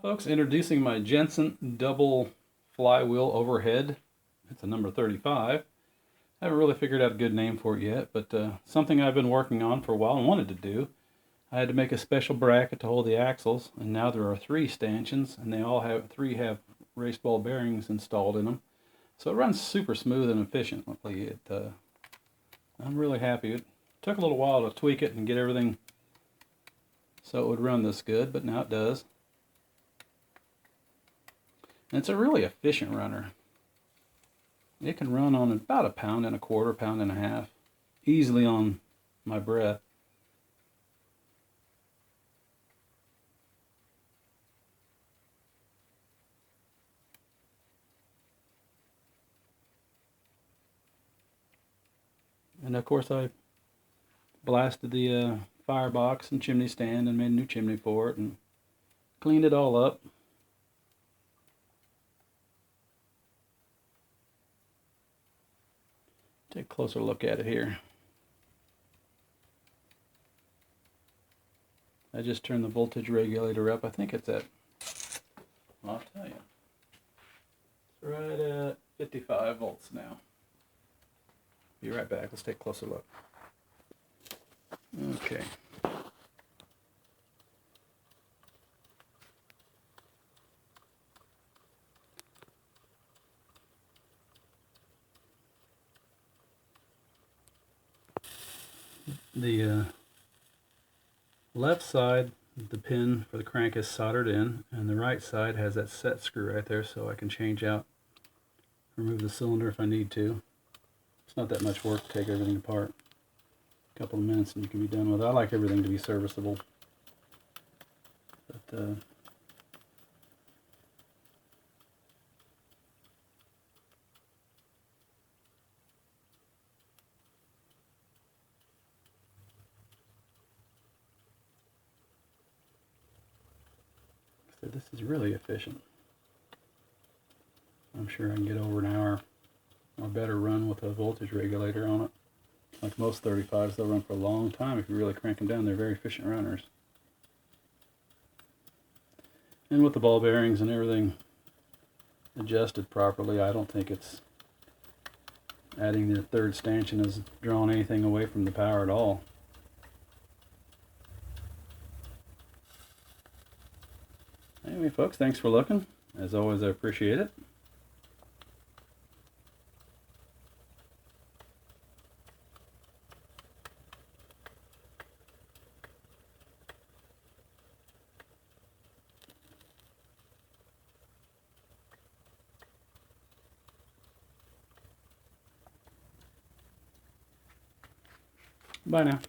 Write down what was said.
Folks, introducing my Jensen Dbl flywheel overhead. It's a number 35. I haven't really figured out a good name for it yet, but something I've been working on for a while and wanted to do. I had to make a special bracket to hold the axles, and now there are 3 stanchions, and they all have 3 have race ball bearings installed in them. So it runs super smooth and efficiently. I'm really happy. It took a little while to tweak it and get everything so it would run this good, but now it does. And it's a really efficient runner. It can run on about 1.25 pounds, 1.5 pounds, easily on my breath. And of course I blasted the firebox and chimney stand and made a new chimney for it and cleaned it all up. Take a closer look at it here. I just turned the voltage regulator up. I think it's at, I'll tell you, it's right at 55 volts now. Be right back. Let's take a closer look. Okay. The left side, the pin for the crank is soldered in, and the right side has that set screw right there, so I can change out, remove the cylinder if I need to. It's not that much work to take everything apart. A couple of minutes and you can be done with it. I like everything to be serviceable. But so this is really efficient. I'm sure I can get over 1 hour or better run with a voltage regulator on it. Like most 35s, they'll run for a long time if you really crank them down. They're very efficient runners. And with the ball bearings and everything adjusted properly, I don't think it's adding the 3rd stanchion has drawn anything away from the power at all. Anyway, folks, thanks for looking. As always, I appreciate it. Bye now.